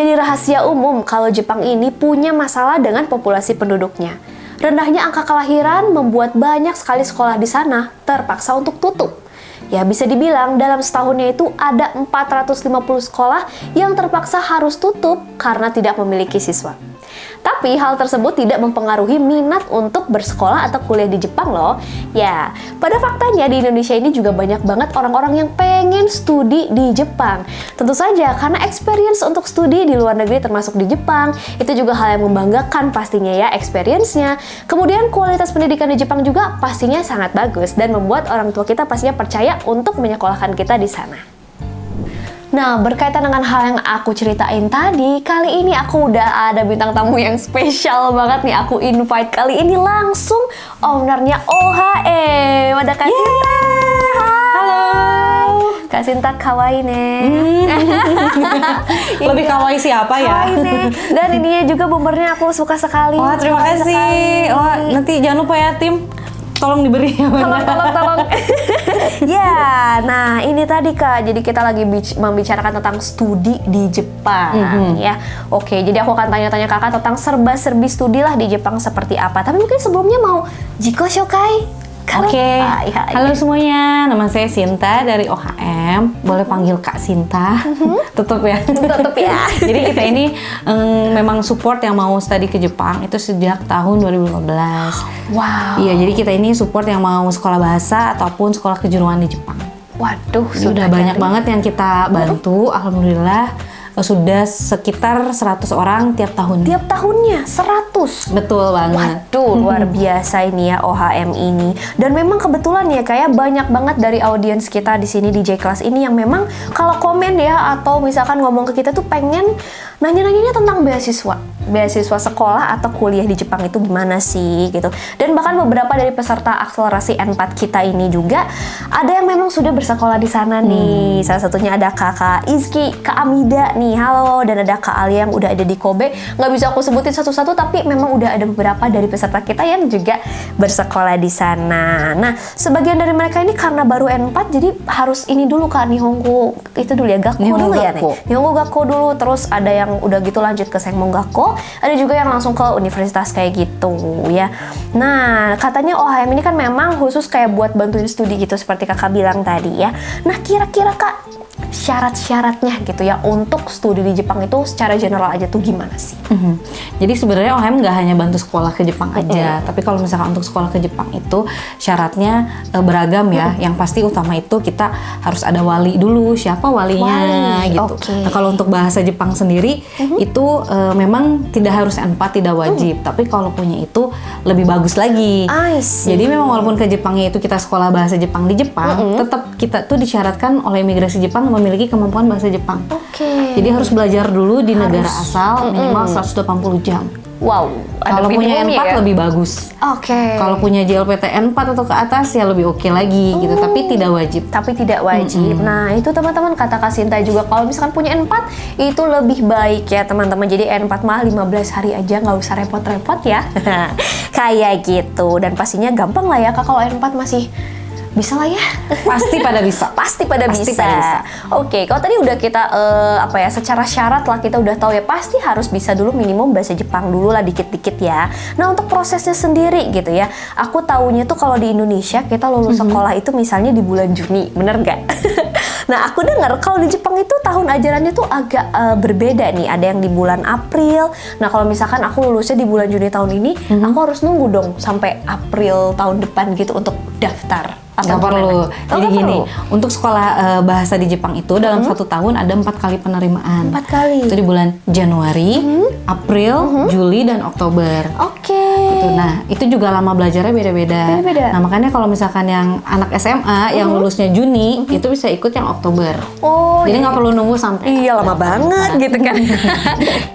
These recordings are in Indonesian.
menjadi rahasia umum kalau Jepang ini punya masalah dengan populasi penduduknya. Rendahnya angka kelahiran membuat banyak sekali sekolah di sana terpaksa untuk tutup. Ya bisa dibilang dalam setahunnya itu ada 450 sekolah yang terpaksa harus tutup karena tidak memiliki siswa. Tapi hal tersebut tidak mempengaruhi minat untuk bersekolah atau kuliah di Jepang loh. Ya, pada faktanya di Indonesia ini juga banyak banget orang-orang yang pengen studi di Jepang. Tentu saja karena experience untuk studi di luar negeri termasuk di Jepang, itu juga hal yang membanggakan pastinya ya experience-nya. Kemudian kualitas pendidikan di Jepang juga pastinya sangat bagus dan membuat orang tua kita pastinya percaya untuk menyekolahkan kita di sana. Nah, berkaitan dengan hal yang aku ceritain tadi, kali ini aku udah ada bintang tamu yang spesial banget nih. Aku invite kali ini langsung ownernya OHM. Ada Kak Sinta. Halo. Kak Sinta kawaii nih. Lebih kawaii siapa ya? Kawaii nih. Dan ininya juga bombernya aku suka sekali. Wah, terima kasih. Wah, nanti jangan lupa ya tim. Tolong diberi ya. Tolong. Ya, nah ini tadi Kak. Jadi kita lagi membicarakan tentang studi di Jepang ya. Oke, jadi aku akan tanya-tanya Kakak tentang serba-serbi studi lah di Jepang seperti apa. Tapi mungkin sebelumnya mau Jiko Shokai. Oke. Halo semuanya, nama saya Sinta dari OHM. Boleh panggil Kak Sinta. Tetap ya. Tetap ya. Jadi kita ini memang support yang mau studi ke Jepang itu sejak tahun 2015. Wow. Iya, jadi kita ini support yang mau sekolah bahasa ataupun sekolah kejuruan di Jepang. Waduh, sudah banyak banget yang kita bantu. Alhamdulillah. Sudah sekitar 100 orang tiap tahun. Tiap tahunnya 100? Betul banget. Waduh, luar biasa ini ya OHM ini. Dan memang kebetulan ya kayak banyak banget dari audiens kita di sini di J-Class ini yang memang kalau komen ya atau misalkan ngomong ke kita tuh pengen nanya-nanyanya tentang beasiswa sekolah atau kuliah di Jepang itu gimana sih gitu. Dan bahkan beberapa dari peserta akselerasi N4 kita ini juga ada yang memang sudah bersekolah di sana nih. Salah satunya ada Kakak Izki, Kak Amida nih, halo. Dan ada Kak Alia yang udah ada di Kobe. Nggak bisa aku sebutin satu-satu tapi memang udah ada beberapa dari peserta kita yang juga bersekolah di sana. Nah, sebagian dari mereka ini karena baru N4 jadi harus ini dulu Kak, Nihongo itu dulu ya, Gakko dulu ya nih. Nihongo Gakko dulu, terus ada yang udah gitu lanjut ke Senmon Gakko, ada juga yang langsung ke universitas kayak gitu ya. Nah, katanya OHM ini kan memang khusus kayak buat bantuin studi gitu seperti Kakak bilang tadi ya. Nah, kira-kira Kak syarat-syaratnya gitu ya untuk studi di Jepang itu secara general aja tuh gimana sih? Jadi sebenarnya OHM nggak hanya bantu sekolah ke Jepang aja, tapi kalau misalkan untuk sekolah ke Jepang itu syaratnya beragam ya. Yang pasti utama itu kita harus ada wali dulu, siapa walinya gitu. Nah, kalau untuk bahasa Jepang sendiri itu memang tidak harus N4, tidak wajib, tapi kalau punya itu lebih bagus lagi. Jadi memang walaupun ke Jepangnya itu kita sekolah bahasa Jepang di Jepang, tetap kita tuh disyaratkan oleh imigrasi Jepang memiliki kemampuan bahasa Jepang. Jadi harus belajar dulu di negara asal minimal 180 jam. Wow. Kalau punya N4 ya? Lebih bagus. Kalau punya JLPTN 4 atau ke atas ya lebih oke lagi gitu, tapi tidak wajib. Nah, itu teman-teman kata Kak Sinta juga kalau misalkan punya N4 itu lebih baik ya teman-teman. Jadi N4 mah 15 hari aja nggak usah repot-repot ya. Kayak gitu. Dan pastinya gampang lah ya Kak kalau N4 masih bisa lah ya. Pasti pada bisa. Pasti pada bisa. Oke, kalau tadi udah kita secara syarat lah kita udah tahu ya pasti harus bisa dulu minimum bahasa Jepang dulu lah dikit-dikit ya. Nah, untuk prosesnya sendiri gitu ya. Aku taunya tuh kalau di Indonesia kita lulus sekolah itu misalnya di bulan Juni, bener nggak? Nah, aku dengar kalau di Jepang itu tahun ajarannya tuh agak berbeda nih. Ada yang di bulan April. Nah, kalau misalkan aku lulusnya di bulan Juni tahun ini, aku harus nunggu dong sampai April tahun depan gitu untuk daftar. Nggak perlu. Jadi gini, untuk sekolah bahasa di Jepang itu dalam 1 tahun ada 4 kali penerimaan. 4 kali. Itu di bulan Januari, April, Juli, dan Oktober. Gitu. Nah, itu juga lama belajarnya beda-beda. Nah, makanya kalau misalkan yang anak SMA yang lulusnya Juni, itu bisa ikut yang Oktober. Jadi nggak perlu nunggu sampai. Iya, lama banget gitu kan.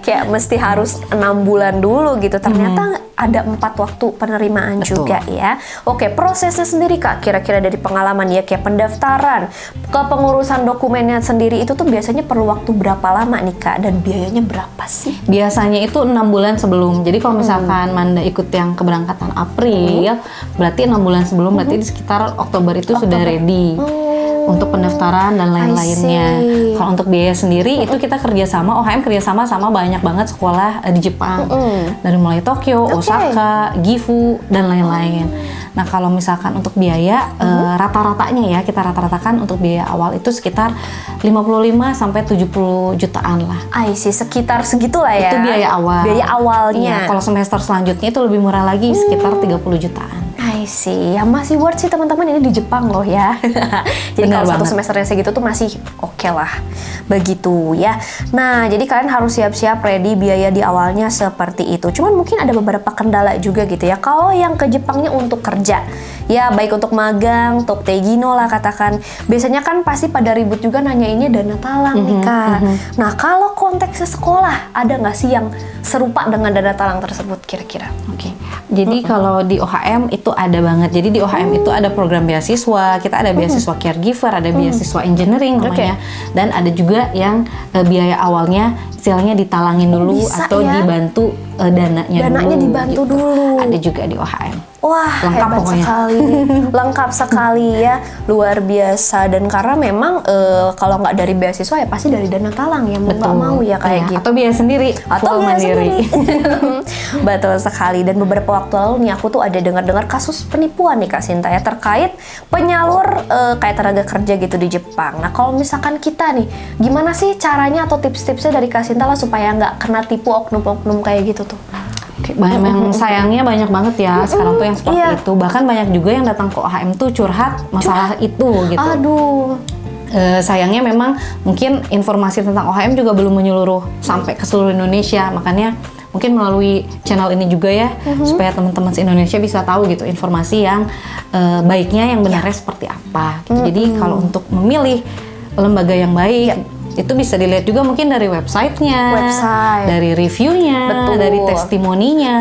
Kayak mesti harus 6 bulan dulu gitu. Ternyata ada 4 waktu penerimaan juga ya. Oke, prosesnya sendiri Kak, kira-kira dari pengalaman ya kayak pendaftaran, kepengurusan dokumennya sendiri itu tuh biasanya perlu waktu berapa lama nih Kak dan biayanya berapa sih? Biasanya itu 6 bulan sebelum. Jadi kalau misalkan Manda ikut yang keberangkatan April, berarti 6 bulan sebelum, berarti di sekitar Oktober itu sudah ready. untuk pendaftaran dan lain-lainnya. Kalau untuk biaya sendiri itu kita kerjasama, OHM kerjasama sama banyak banget sekolah di Jepang. Dari mulai Tokyo, Osaka, Gifu, dan lain-lain. Nah kalau misalkan untuk biaya, rata-ratanya ya kita rata-ratakan untuk biaya awal itu sekitar 55 sampai 70 jutaan lah. Sekitar segitulah ya. Itu biaya awal. Biaya awalnya. Iya, kalau semester selanjutnya itu lebih murah lagi, sekitar 30 jutaan. Ya masih worth sih teman-teman, ini di Jepang loh ya. Jadi Benar kalau satu banget. semesternya segitu tuh masih oke lah. Begitu ya. Nah, jadi kalian harus siap-siap ready biaya di awalnya seperti itu. Cuman mungkin ada beberapa kendala juga gitu ya. Kalau yang ke Jepangnya untuk kerja, ya baik untuk magang, top tegino lah katakan. Biasanya kan pasti pada ribut juga nanyainnya dana talang nih Kak. Nah, kalau konteksnya sekolah, ada nggak sih yang serupa dengan dana talang tersebut kira-kira? Oke. Jadi kalau di OHM itu ada banget. Jadi di OHM itu ada program beasiswa, kita ada beasiswa caregiver, ada beasiswa engineering namanya, dan ada juga yang biaya awalnya istilahnya ditalangin dulu bisa atau ya? dibantu dananya dulu. Dibantu gitu. dulu. Ada juga di OHM. Wah, Lengkap hebat pokoknya. sekali. Lengkap sekali ya, luar biasa. Dan karena memang kalau nggak dari beasiswa ya pasti dari dana talang ya, mau nggak mau ya kayak Iya, gitu. atau biaya sendiri, Atau full biaya mandiri. sendiri. Betul sekali. Dan beberapa waktu lalu nih aku tuh ada dengar-dengar kasus penipuan nih Kak Sinta ya, terkait penyalur kayak tenaga kerja gitu di Jepang. Nah kalau misalkan kita nih, gimana sih caranya atau tips-tipsnya dari Kak Sinta lah supaya nggak kena tipu oknum-oknum kayak gitu tuh? Oke, yang sayangnya banyak banget ya sekarang tuh yang seperti itu. Bahkan banyak juga yang datang ke OHM tuh curhat masalah itu gitu. Aduh. Sayangnya memang mungkin informasi tentang OHM juga belum menyeluruh sampai ke seluruh Indonesia. Makanya mungkin melalui channel ini juga ya, supaya teman-teman se-Indonesia bisa tahu gitu informasi yang baiknya, yang benarnya seperti apa. Gitu. Jadi kalau untuk memilih lembaga yang baik, itu bisa dilihat juga mungkin dari websitenya, dari reviewnya, dari testimoninya,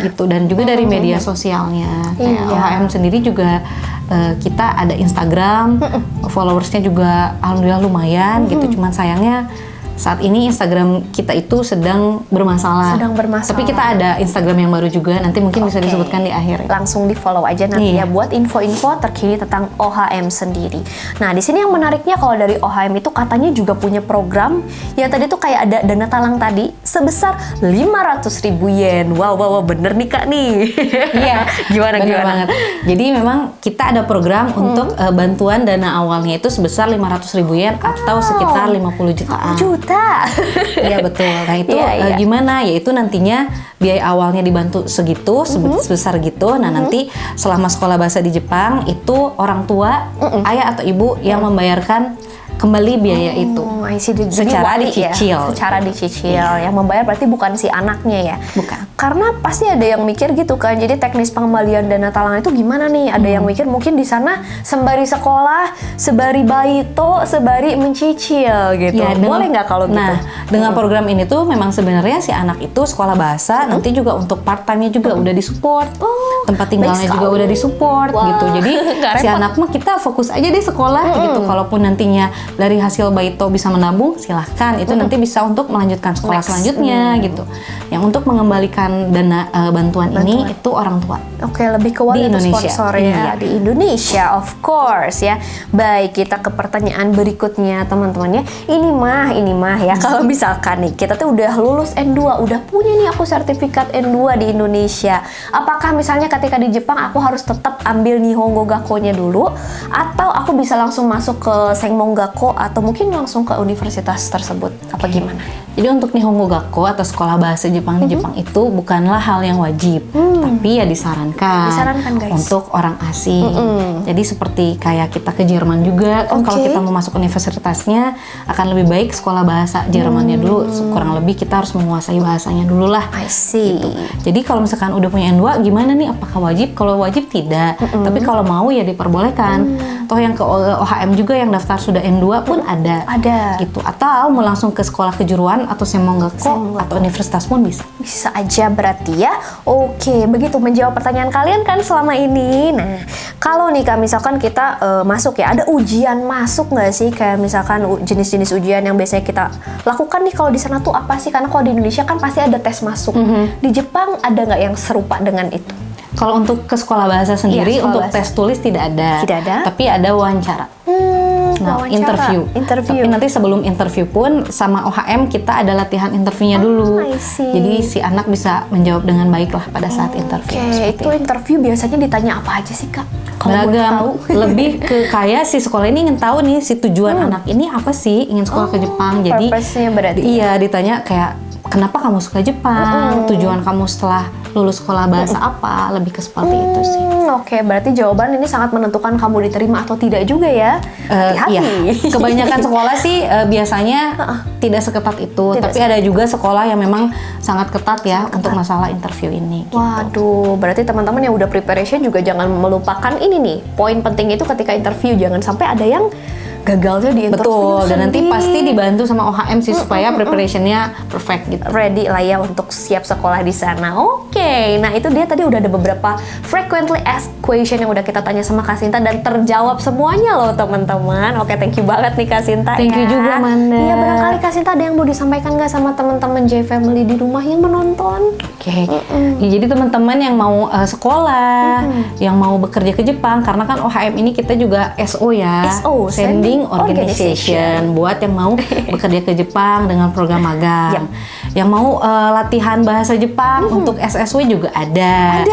gitu, dan juga dari media sosialnya. Kayak OHM sendiri juga kita ada Instagram, followersnya juga alhamdulillah lumayan, gitu. Cuman sayangnya saat ini Instagram kita itu sedang bermasalah. Tapi kita ada Instagram yang baru juga, nanti mungkin bisa disebutkan di akhir. Langsung di follow aja nanti ya buat info-info terkini tentang OHM sendiri. Nah di sini yang menariknya kalau dari OHM itu katanya juga punya program yang tadi tuh kayak ada dana talang tadi sebesar 500.000 yen. Wow, bener nih Kak nih. Iya, gimana banget. Jadi memang kita ada program untuk bantuan dana awalnya itu sebesar 500.000 yen atau sekitar 50 jutaan. Iya betul. Nah itu gimana? Yaitu nantinya biaya awalnya dibantu segitu, sebesar gitu. Nah nanti selama sekolah bahasa di Jepang itu orang tua, ayah atau ibu yang membayarkan kembali biaya itu secara dicicil. Secara dicicil. Yang membayar berarti bukan si anaknya ya? Bukan. Karena pasti ada yang mikir gitu kan. Jadi teknis pengembalian dana talang itu gimana nih? Ada yang mikir mungkin di sana sembari sekolah, sembari baito, sembari mencicil gitu. Ya, boleh nggak kalau gitu? Nah, dengan program ini tuh memang sebenarnya si anak itu sekolah bahasa nanti juga untuk part time-nya juga udah disupport. Tempat tinggalnya juga udah disupport gitu. Jadi si anak mah kita fokus aja deh sekolah gitu. Kalaupun nantinya dari hasil baito bisa menabung, silahkan. Itu nanti bisa untuk melanjutkan sekolah selanjutnya gitu. Yang untuk mengembalikan dana bantuan ini itu orang tua. Oke, lebih ke wali atau sponsor ya di Indonesia, of course ya. Baik, kita ke pertanyaan berikutnya teman-teman ya. Ini mah ya kalau misalkan nih kita tuh udah lulus N2, udah punya nih aku sertifikat N2 di Indonesia. Apakah misalnya ketika di Jepang aku harus tetap ambil Nihongo Gakko-nya dulu, atau aku bisa langsung masuk ke Sengmon Gakko atau mungkin langsung ke universitas tersebut? Apa gimana? Jadi untuk Nihongo Gakko atau sekolah bahasa Jepang di Jepang itu bukanlah hal yang wajib, tapi ya disarankan guys untuk orang asing. Jadi seperti kayak kita ke Jerman juga kan, kalau kita mau masuk universitasnya akan lebih baik sekolah bahasa Jermannya dulu. Kurang lebih kita harus menguasai bahasanya dulu lah. I see. Gitu. Jadi kalau misalkan udah punya N2 gimana nih? Apakah wajib? Kalau wajib tidak. Tapi kalau mau ya diperbolehkan. Toh yang ke OHM juga yang daftar sudah N2 pun ada. Gitu. Atau mau langsung ke sekolah kejuruan atau Sengmon Gakko atau universitas pun bisa. Bisa aja berarti ya. Oke, begitu menjawab pertanyaan kalian kan selama ini. Nah, kalau nih Kak misalkan kita masuk ya, ada ujian masuk nggak sih? Kayak misalkan jenis-jenis ujian yang biasanya kita lakukan nih kalau di sana tuh apa sih? Karena kalau di Indonesia kan pasti ada tes masuk. Di Jepang ada nggak yang serupa dengan itu? Kalau untuk ke sekolah bahasa sendiri, sekolah untuk bahasa. tes tulis tidak ada. Tidak ada? Tapi ada wawancara. Nah, Wawancara. interview. Tapi nanti sebelum interview pun sama OHM kita ada latihan interviewnya dulu. I see. Jadi si anak bisa menjawab dengan baik lah pada saat interview. Oke, Seperti itu interview biasanya ditanya apa aja sih Kak? Kalau boleh beragam. tahu. Lebih ke kayak si sekolah ini ingin tahu nih si tujuan anak ini apa sih, ingin sekolah ke Jepang. Jadi Purpose-nya berarti. iya, ditanya kayak kenapa kamu suka Jepang? Tujuan kamu setelah lulus sekolah bahasa apa? Lebih ke seperti itu sih. Oke, berarti jawaban ini sangat menentukan kamu diterima atau tidak juga ya. Hati-hati. Iya. Kebanyakan sekolah sih biasanya tidak seketat itu, Tidak tapi ada juga sekolah yang memang sangat ketat ya untuk masalah interview ini. Waduh, berarti teman-teman yang udah preparation juga jangan melupakan ini nih. Poin penting itu ketika interview, jangan sampai ada yang gagalnya di interview. Betul, dan nanti sendiri. pasti dibantu sama OHM sih supaya preparationnya perfect gitu. Ready lah ya untuk siap sekolah di sana. Oke, nah itu dia tadi udah ada beberapa frequently asked question yang udah kita tanya sama Kak Sinta dan terjawab semuanya loh teman-teman. Oke, thank you banget nih Kak Sinta. Thank you juga, Manda. Iya, barangkali Kak Sinta ada yang mau disampaikan nggak sama teman-teman J Family di rumah yang menonton? Oke, ya, jadi teman-teman yang mau sekolah, yang mau bekerja ke Jepang, karena kan OHM ini kita juga SO ya, SO, Sending Organization. Organization, buat yang mau bekerja ke Jepang dengan program magang, yang mau latihan bahasa Jepang untuk SSW juga ada.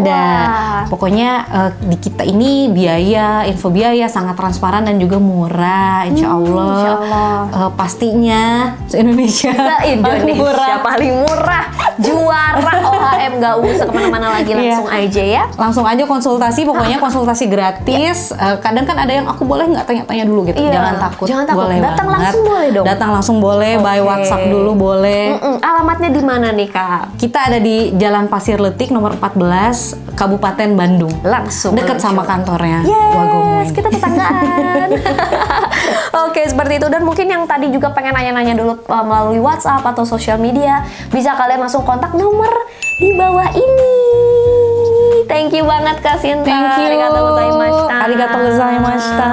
Wah. Pokoknya di kita ini info biaya sangat transparan dan juga murah, insya Allah. Insya Allah. Pastinya se-Indonesia Se-Indonesia paling murah, juara OHM, nggak usah kemana-mana lagi, langsung aja ya. Langsung aja konsultasi, pokoknya konsultasi gratis. Kadang kan ada yang aku boleh nggak tanya-tanya dulu gitu. Iya, Jangan takut. jangan takut. Boleh Datang banget. langsung boleh dong? Datang langsung boleh, by Oke. WhatsApp dulu boleh. Alamatnya di mana nih Kak? Kita ada di Jalan Pasir Letik nomor 14, Kabupaten Bandung. Langsung Dekat sama kantornya Yes, Wagomuen. kita tetanggaan. Oke, seperti itu. Dan mungkin yang tadi juga pengen nanya-nanya dulu melalui WhatsApp atau sosial media, bisa kalian langsung kontak nomor di bawah ini. Thank you banget Kak Sinta. Thank you. Arigatou gozaimashita. Arigatou gozaimashita.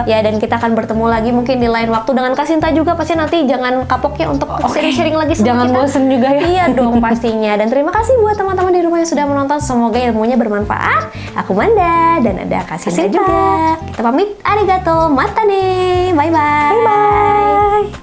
Ya, dan kita akan bertemu lagi mungkin di lain waktu dengan Kak Sinta juga. Pasti nanti jangan kapok ya untuk sharing-sharing lagi sama Jangan kita. bosen juga ya. Iya dong pastinya. Dan terima kasih buat teman-teman di rumah yang sudah menonton. Semoga ilmunya bermanfaat. Aku Manda dan ada Kak Sinta juga. Kita pamit. Arigato, matane. Bye-bye. Bye-bye.